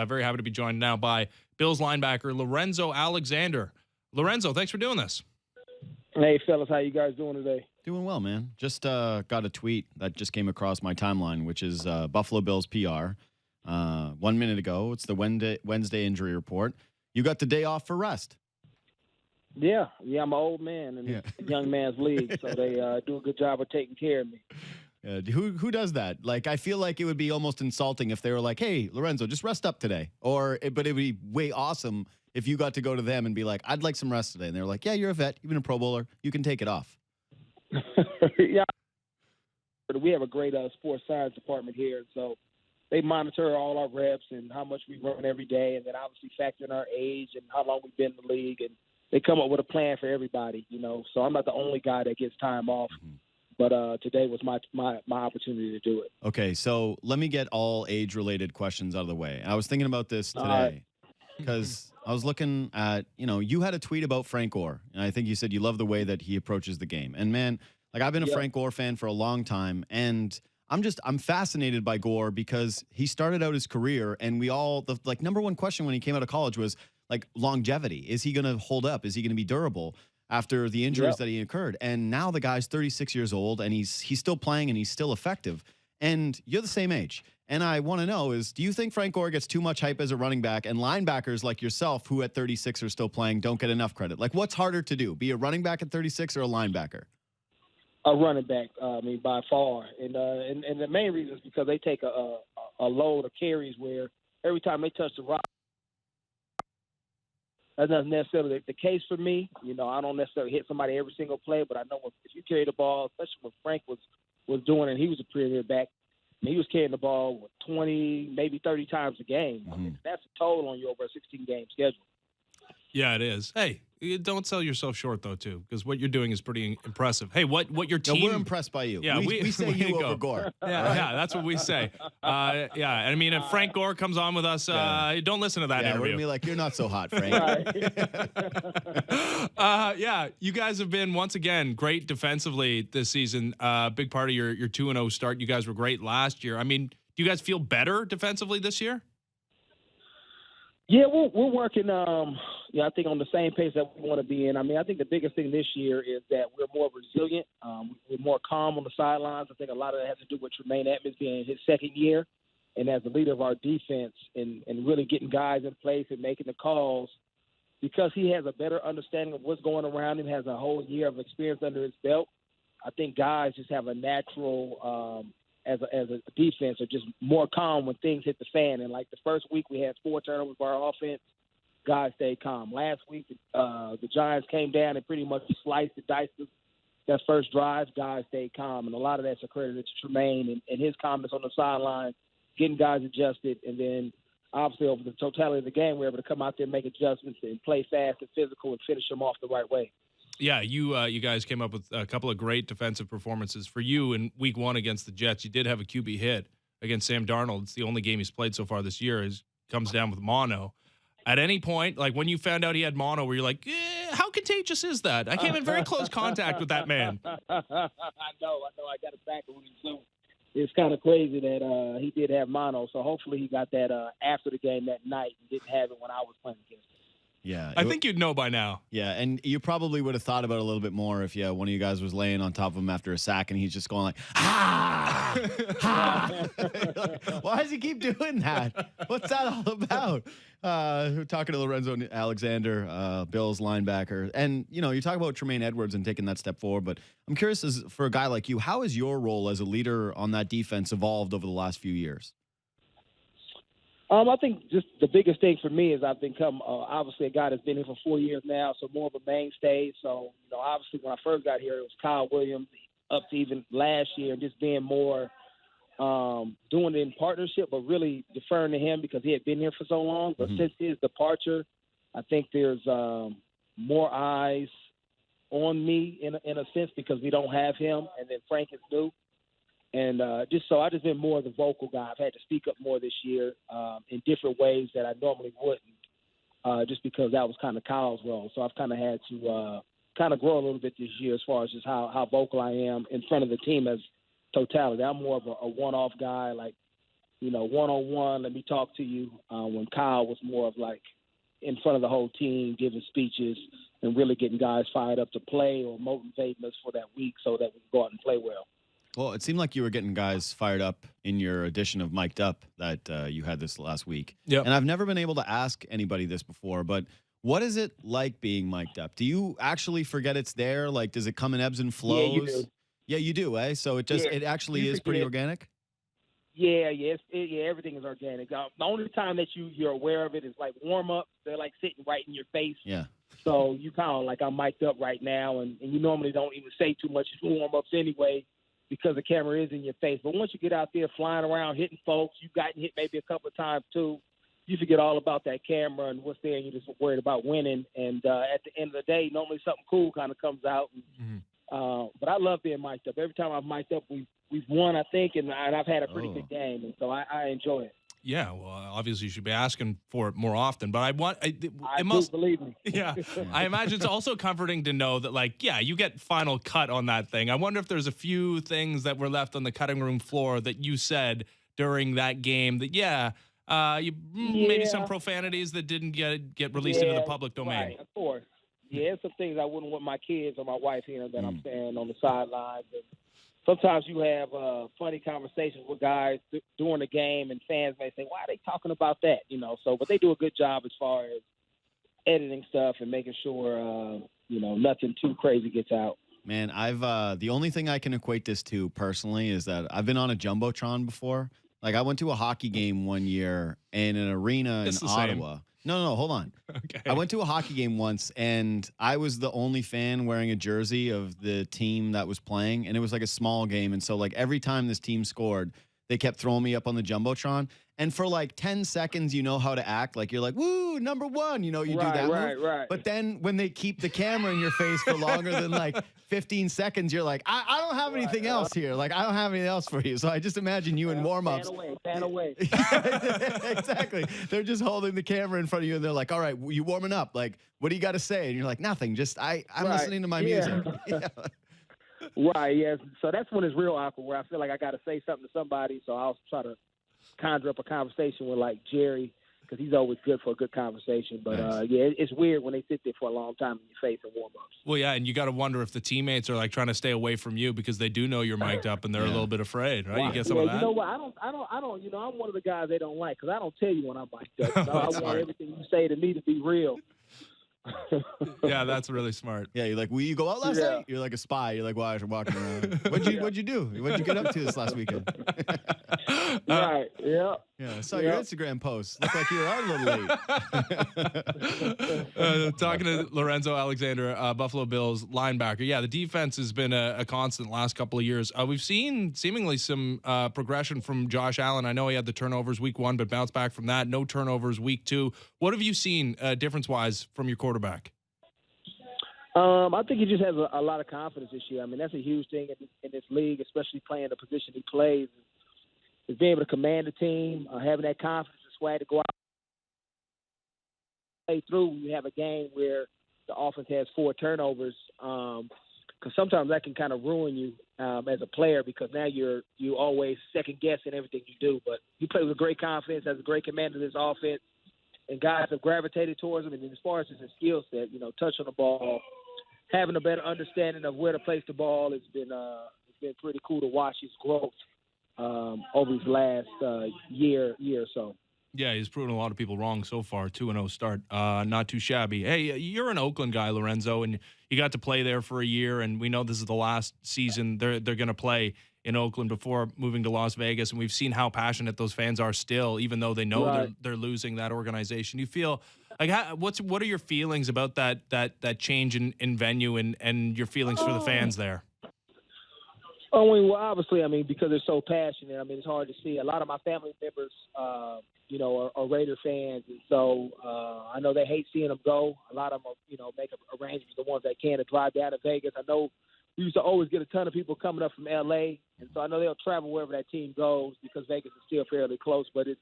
Very happy to be joined now by Bills linebacker Lorenzo Alexander. Lorenzo, thanks for doing this. Hey, fellas, how you guys doing today? Doing well, man. Just got a tweet that just came across my timeline, which is Buffalo Bills PR. 1 minute ago, it's the Wednesday injury report. You got the day off for rest. Yeah, I'm an old man in the young man's league, so they do a good job of taking care of me. Who does that? Like, I feel like it would be almost insulting if they were like, "Hey, Lorenzo, just rest up today," but it would be way awesome if you got to go to them and be like, "I'd like some rest today," and they're like, "Yeah, you're a vet, you've been a Pro Bowler, you can take it off." Yeah, we have a great sports science department here, so they monitor all our reps and how much we run every day, and then obviously factor in our age and how long we've been in the league, and they come up with a plan for everybody, So I'm not the only guy that gets time off. Mm-hmm. But today was my opportunity to do it. Okay, so let me get all age-related questions out of the way. I was thinking about this today because I was looking at, you had a tweet about Frank Gore, and I think you said you love the way that he approaches the game. And, man, like I've been a Frank Gore fan for a long time, and I'm fascinated by Gore because he started out his career, and the number one question when he came out of college was, like, longevity. Is he going to hold up? Is he going to be durable after the injuries that he incurred? And now the guy's 36 years old, and he's still playing, and he's still effective. And you're the same age. And I want to know do you think Frank Gore gets too much hype as a running back, and linebackers like yourself who at 36 are still playing don't get enough credit? Like, what's harder to do, be a running back at 36 or a linebacker? A running back, by far. And the main reason is because they take a load of carries where every time they touch the rock, that's not necessarily the case for me. I don't necessarily hit somebody every single play, but I know if you carry the ball, especially what Frank was doing, and he was a premier back, he was carrying the ball 20, maybe 30 times a game. Mm-hmm. That's a total on you over a 16-game schedule. Yeah, it is. Hey, don't sell yourself short, though, too, because what you're doing is pretty impressive. Hey, what your team... No, we're impressed by you. Yeah, we say you over Gore. Yeah, that's what we say. I mean, if Frank Gore comes on with us, don't listen to that interview. We're going to be like, you're not so hot, Frank. You guys have been, once again, great defensively this season. Big part of your 2-0 start. You guys were great last year. I mean, do you guys feel better defensively this year? Yeah, we're working, I think on the same pace that we want to be in. I mean, I think the biggest thing this year is that we're more resilient. We're more calm on the sidelines. I think a lot of that has to do with Tremaine Edmonds being in his second year and as the leader of our defense and really getting guys in place and making the calls because he has a better understanding of what's going around him, has a whole year of experience under his belt. I think guys just have a natural as a defense are just more calm when things hit the fan. And like the first week we had 4 turnovers for our offense, guys stayed calm. Last week the Giants came down and pretty much sliced and diced that first drive. Guys stayed calm, and a lot of that's accredited to Tremaine and his calmness on the sideline, getting guys adjusted, and then obviously over the totality of the game we're able to come out there and make adjustments and play fast and physical and finish them off the right way. Yeah, you guys came up with a couple of great defensive performances. For you in week 1 against the Jets, you did have a QB hit against Sam Darnold. It's the only game he's played so far this year. He comes down with mono. At any point, like when you found out he had mono, where you're like, how contagious is that? I came in very close contact with that man. I know. I got it back on him. So it's kind of crazy that he did have mono. So hopefully he got that after the game that night and didn't have it when I was playing against him. Yeah, I think you'd know by now. Yeah, and you probably would have thought about it a little bit more if one of you guys was laying on top of him after a sack and he's just going like, ha, ha. Why does he keep doing that? What's that all about? We're talking to Lorenzo Alexander, Bills linebacker. And, you talk about Tremaine Edwards and taking that step forward, but I'm curious, for a guy like you, how has your role as a leader on that defense evolved over the last few years? I think just the biggest thing for me is I've become obviously a guy that's been here for 4 years now, so more of a mainstay. So, obviously when I first got here, it was Kyle Williams up to even last year, just being more doing it in partnership, but really deferring to him because he had been here for so long. But since his departure, I think there's more eyes on me in a sense because we don't have him, and then Frank is new. And I've just been more of the vocal guy. I've had to speak up more this year in different ways that I normally wouldn't, just because that was kind of Kyle's role. So I've kind of had to kind of grow a little bit this year as far as just how vocal I am in front of the team as totality. I'm more of a one-off guy. Like one-on-one, let me talk to you, when Kyle was more of like in front of the whole team, giving speeches and really getting guys fired up to play or motivating us for that week so that we can go out and play well. Well, it seemed like you were getting guys fired up in your edition of Mic'd Up that you had this last week. Yep. And I've never been able to ask anybody this before, but what is it like being mic'd up? Do you actually forget it's there? Like, does it come in ebbs and flows? Yeah, you do. Yeah, you do, eh? So it actually is pretty organic? Yeah, everything is organic. The only time that you're aware of it is like warm-up. They're like sitting right in your face. Yeah. So you kind of like, I'm mic'd up right now, and you normally don't even say too much in warm-ups anyway, because the camera is in your face. But once you get out there flying around, hitting folks, you've gotten hit maybe a couple of times too, you forget all about that camera and what's there, and you're just worried about winning. And at the end of the day, normally something cool kind of comes out. But I love being mic'd up. Every time I've mic'd up, we've won, I think, and I've had a pretty good game. And so I enjoy it. Yeah, well, obviously you should be asking for it more often, but I do, believe me. Yeah, I imagine it's also comforting to know that, like, yeah, you get final cut on that thing. I wonder if there's a few things that were left on the cutting room floor that you said during that game that, maybe some profanities that didn't get released into the public domain. Right, of course. Yeah, some things I wouldn't want my kids or my wife hearing that I'm saying on the sidelines. And sometimes you have funny conversations with guys during the game, and fans may say, why are they talking about that? But they do a good job as far as editing stuff and making sure, nothing too crazy gets out. Man, I've the only thing I can equate this to personally is that I've been on a Jumbotron before. Like, I went to a hockey game one year in an arena in Ottawa. Same. No, hold on. Okay. I went to a hockey game once, and I was the only fan wearing a jersey of the team that was playing, and it was like a small game. And so, like, every time this team scored, they kept throwing me up on the Jumbotron. And for like 10 seconds, you know how to act. Like, you're like, woo, number one. You do that move. Right. But then when they keep the camera in your face for longer than like 15 seconds, you're like, I don't have anything else here. Like, I don't have anything else for you. So I just imagine you in warm-ups. Fan away. Exactly. They're just holding the camera in front of you, and they're like, all right, you warming up. Like, what do you got to say? And you're like, nothing. Just I'm listening to my music. Yeah. Right, yes. So that's when it's real awkward, where I feel like I got to say something to somebody, so I'll try to conjure up a conversation with, like, Jerry, because he's always good for a good conversation. But, nice. It's weird when they sit there for a long time in your face in warm-ups. Well, yeah, and you got to wonder if the teammates are, like, trying to stay away from you because they do know you're mic'd up and they're a little bit afraid, right? You get some of that? You know what? I don't. I'm one of the guys they don't like, because I don't tell you when I'm mic'd up. So I want everything you say to me to be real. Yeah, that's really smart. Yeah, you're like, will you go out last night? You're like a spy. You're like, why are you walking around? What'd you do? What'd you get up to this last weekend? Right. Yeah. Yeah, I saw your Instagram post. Looked like you were out a little late. Talking to Lorenzo Alexander, Buffalo Bills linebacker. Yeah, the defense has been a constant last couple of years. We've seen seemingly some progression from Josh Allen. I know he had the turnovers week 1, but bounced back from that. No turnovers week 2. What have you seen difference-wise from your quarterback? I think he just has a lot of confidence this year. I mean, that's a huge thing in this league, especially playing the position he plays. Is being able to command the team, having that confidence and swag to go out play through. You have a game where the offense has 4 turnovers, because sometimes that can kind of ruin you as a player, because now you always second guessing everything you do. But he plays with great confidence, has a great command of this offense, and guys have gravitated towards him. And as far as his skill set, touching the ball, having a better understanding of where to place the ball, it's been pretty cool to watch his growth over his last year or so. Yeah, he's proven a lot of people wrong so far. 2-0 start. Not too shabby. Hey, you're an Oakland guy, Lorenzo, and you got to play there for a year, and we know this is the last season they're going to play in Oakland before moving to Las Vegas, and we've seen how passionate those fans are still, even though they know they're losing that organization. You feel like what are your feelings about that change in venue and your feelings for the fans there? Obviously, because they're so passionate, it's hard to see. A lot of my family members, are Raider fans, and so I know they hate seeing them go. A lot of them, make arrangements, the ones that can, to drive down to Vegas. I know we used to always get a ton of people coming up from L.A., and so I know they'll travel wherever that team goes, because Vegas is still fairly close. But it's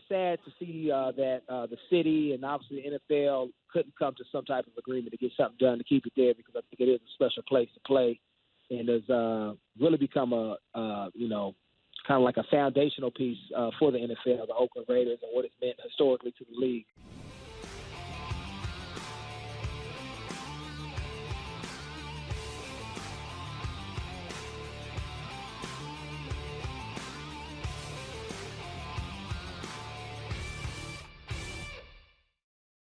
sad to see that the city and obviously the NFL couldn't come to some type of agreement to get something done to keep it there, because I think it is a special place to play. And has really become a kind of like a foundational piece for the NFL, the Oakland Raiders, and what it's meant historically to the league.